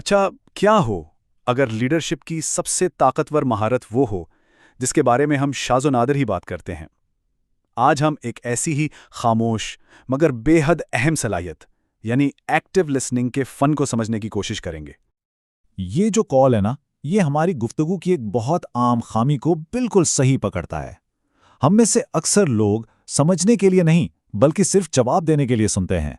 अच्छा, क्या हो अगर लीडरशिप की सबसे ताकतवर महारत वो हो जिसके बारे में हम शाज़ो नादिर ही बात करते हैं। आज हम एक ऐसी ही खामोश मगर बेहद अहम सलाहियत यानी एक्टिव लिसनिंग के फ़न को समझने की कोशिश करेंगे। ये जो कॉल है ना, ये हमारी गुफ्तगू की एक बहुत आम खामी को बिल्कुल सही पकड़ता है। हम में से अक्सर लोग समझने के लिए नहीं, बल्कि सिर्फ जवाब देने के लिए सुनते हैं।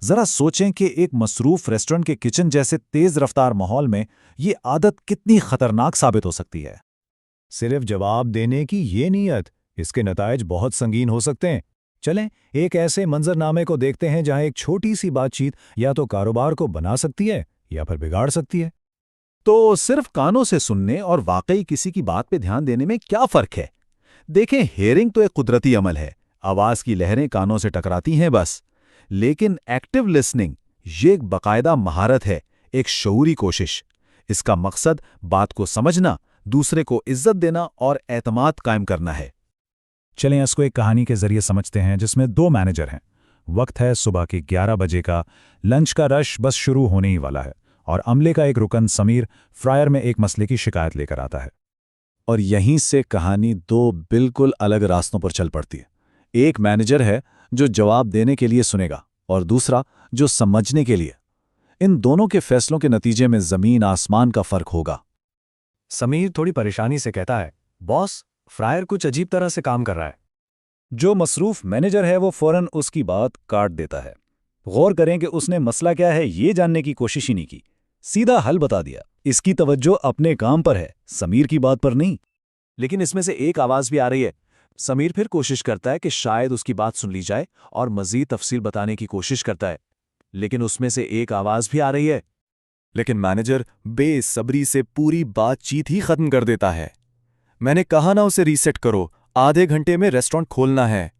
जरा सोचें कि एक मसरूफ रेस्टोरेंट के किचन जैसे तेज रफ्तार माहौल में ये आदत कितनी खतरनाक साबित हो सकती है। सिर्फ जवाब देने की ये नीयत, इसके नतायज बहुत संगीन हो सकते हैं। चलें, एक ऐसे मंजरनामे को देखते हैं जहां एक छोटी सी बातचीत या तो कारोबार को बना सकती है या फिर बिगाड़ सकती है। तो सिर्फ कानों से सुनने और वाकई किसी की बात पे ध्यान देने में क्या फर्क है? देखें, हेयरिंग तो एक कुदरती अमल है। आवाज की लहरें कानों से टकराती हैं बस। लेकिन एक्टिव लिसनिंग ये एक बाकायदा महारत है, एक शऊरी कोशिश। इसका मकसद बात को समझना, दूसरे को इज्जत देना और एतमाद कायम करना है। चलें इसको एक कहानी के जरिए समझते हैं जिसमें दो मैनेजर हैं। वक्त है सुबह के 11 बजे का, लंच का रश बस शुरू होने ही वाला है और अमले का एक रुकन समीर फ्रायर में एक मसले की शिकायत लेकर आता है। और यहीं से कहानी दो बिल्कुल अलग रास्तों पर चल पड़ती है। एक मैनेजर है जो जवाब देने के लिए सुनेगा और दूसरा जो समझने के लिए। इन दोनों के फैसलों के नतीजे में जमीन आसमान का फर्क होगा। समीर थोड़ी परेशानी से कहता है, बॉस, फ्रायर कुछ अजीब तरह से काम कर रहा है। जो मसरूफ मैनेजर है वो फौरन उसकी बात काट देता है। गौर करें कि उसने मसला क्या है ये जानने की कोशिश ही नहीं की, सीधा हल बता दिया। इसकी तवज्जो अपने काम पर है, समीर की बात पर नहीं। लेकिन इसमें से एक आवाज भी आ रही है। समीर फिर कोशिश करता है कि शायद उसकी बात सुन ली जाए और मजीद तफसील बताने की कोशिश करता है, लेकिन उसमें से एक आवाज भी आ रही है। लेकिन मैनेजर बेसब्री से पूरी बातचीत ही खत्म कर देता है। मैंने कहा ना उसे रीसेट करो, आधे घंटे में रेस्टोरेंट खोलना है।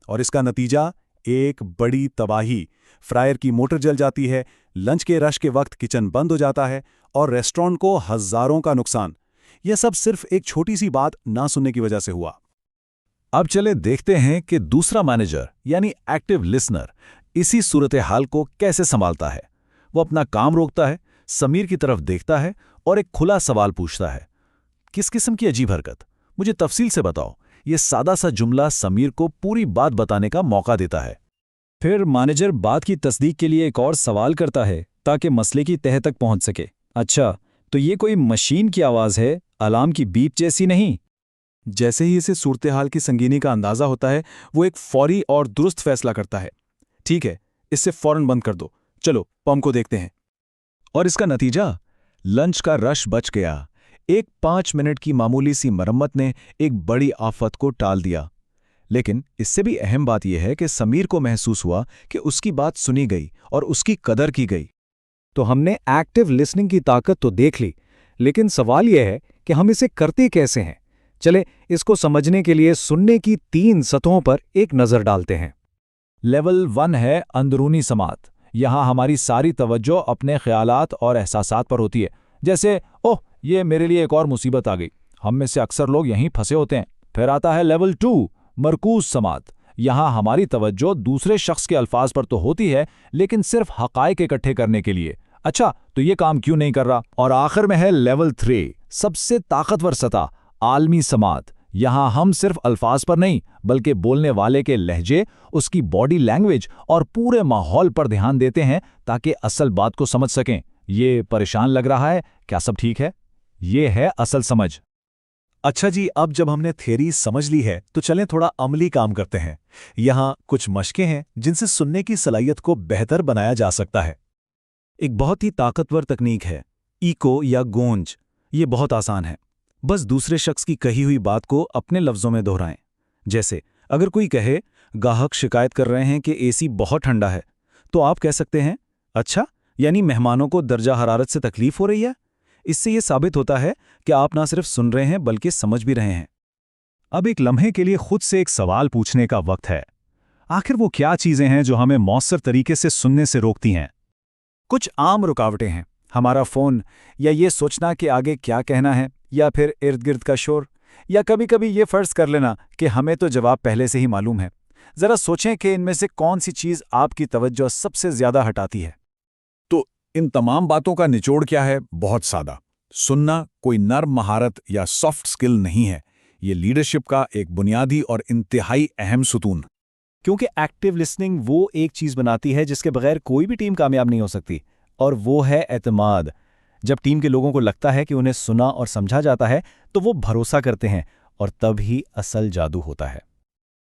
और इसका नतीजा एक बड़ी तबाही। फ्रायर की मोटर जल जाती है, लंच के रश के वक्त किचन बंद हो जाता है और रेस्टोरेंट को हजारों का नुकसान। यह सब सिर्फ एक छोटी सी बात ना सुनने की वजह से हुआ। अब चले देखते हैं कि दूसरा मैनेजर यानी एक्टिव लिसनर इसी सूरत हाल को कैसे संभालता है। वो अपना काम रोकता है, समीर की तरफ देखता है और एक खुला सवाल पूछता है, किस किस्म की अजीब हरकत, मुझे तफसील से बताओ। ये सादा सा जुमला समीर को पूरी बात बताने का मौका देता है। फिर मैनेजर बात की तस्दीक के लिए एक और सवाल करता है ताकि मसले की तह तक पहुंच सके। अच्छा, तो ये कोई मशीन की आवाज है, अलार्म की बीप जैसी नहीं। जैसे ही इसे सूरत हाल की संगीनी का अंदाजा होता है, वो एक फौरी और दुरुस्त फैसला करता है। ठीक है, इससे फौरन बंद कर दो, चलो पंप को देखते हैं। और इसका नतीजा, लंच का रश बच गया। एक 5 मिनट की मामूली सी मरम्मत ने एक बड़ी आफत को टाल दिया। लेकिन इससे भी अहम बात यह है कि समीर को महसूस हुआ कि उसकी बात सुनी गई और उसकी कदर की गई। तो हमने एक्टिव लिसनिंग की ताकत तो देख ली, लेकिन सवाल यह है कि हम इसे करते कैसे हैं। चले इसको समझने के लिए सुनने की 3 सतहों पर एक नजर डालते हैं। लेवल 1 है अंदरूनी समात। यहां हमारी सारी तवज्जो अपने ख्यालात और एहसासात पर होती है, जैसे ओह ये मेरे लिए एक और मुसीबत आ गई। हम में से अक्सर लोग यहीं फंसे होते हैं। फिर आता है लेवल 2 मरकूज समात। यहां हमारी तवज्जो दूसरे शख्स के अल्फाज पर तो होती है, लेकिन सिर्फ हकायक इकट्ठे करने के लिए। अच्छा, तो ये काम क्यों नहीं कर रहा। और आखिर में है लेवल 3 सबसे ताकतवर सतह आलमी समात। यहां हम सिर्फ अल्फाज पर नहीं, बल्कि बोलने वाले के लहजे, उसकी बॉडी लैंग्वेज और पूरे माहौल पर ध्यान देते हैं ताकि असल बात को समझ सकें। ये परेशान लग रहा है, क्या सब ठीक है? ये है असल समझ। अच्छा जी, अब जब हमने थ्योरी समझ ली है तो चलें थोड़ा अमली काम करते हैं। यहाँ कुछ मशकें हैं जिनसे सुनने की सलाहियत को बेहतर बनाया जा सकता है। एक बहुत ही ताकतवर तकनीक है इको या गूंज। ये बहुत आसान है, बस दूसरे शख्स की कही हुई बात को अपने लफ्जों में दोहराएं। जैसे अगर कोई कहे, ग्राहक शिकायत कर रहे हैं कि एसी बहुत ठंडा है, तो आप कह सकते हैं, अच्छा, यानी मेहमानों को दर्जा हरारत से तकलीफ हो रही है। इससे यह साबित होता है कि आप ना सिर्फ सुन रहे हैं बल्कि समझ भी रहे हैं। अब एक लम्हे के लिए खुद से एक सवाल पूछने का वक्त है। आखिर वो क्या चीजें हैं जो हमें मौसर तरीके से सुनने से रोकती हैं? कुछ आम रुकावटें हैं, हमारा फ़ोन, या ये सोचना कि आगे क्या कहना है, या फिर इर्द गिर्द का शोर, या कभी कभी ये फ़र्ज़ कर लेना कि हमें तो जवाब पहले से ही मालूम है। ज़रा सोचें कि इनमें से कौन सी चीज़ आपकी तवज्जो सबसे ज़्यादा हटाती है। तो इन तमाम बातों का निचोड़ क्या है? बहुत सादा। सुनना कोई नर्म महारत या सॉफ्ट स्किल नहीं है, ये लीडरशिप का एक बुनियादी और इंतहाई अहम सुतून। क्योंकि एक्टिव लिसनिंग वो एक चीज बनाती है जिसके बगैर कोई भी टीम कामयाब नहीं हो सकती, और वो है एतमाद। जब टीम के लोगों को लगता है कि उन्हें सुना और समझा जाता है तो वो भरोसा करते हैं, और तब ही असल जादू होता है।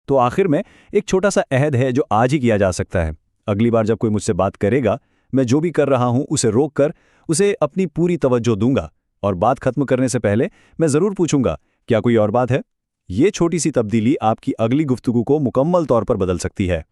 तो आखिर में एक छोटा सा अहद है जो आज ही किया जा सकता है। अगली बार जब कोई मुझसे बात करेगा, मैं जो भी कर रहा हूं उसे रोककर उसे अपनी पूरी तवज्जो दूंगा, और बात खत्म करने से पहले मैं जरूर पूछूंगा, क्या कोई और बात है? ये छोटी सी तब्दीली आपकी अगली गुफ्तगू को मुकम्मल तौर पर बदल सकती है।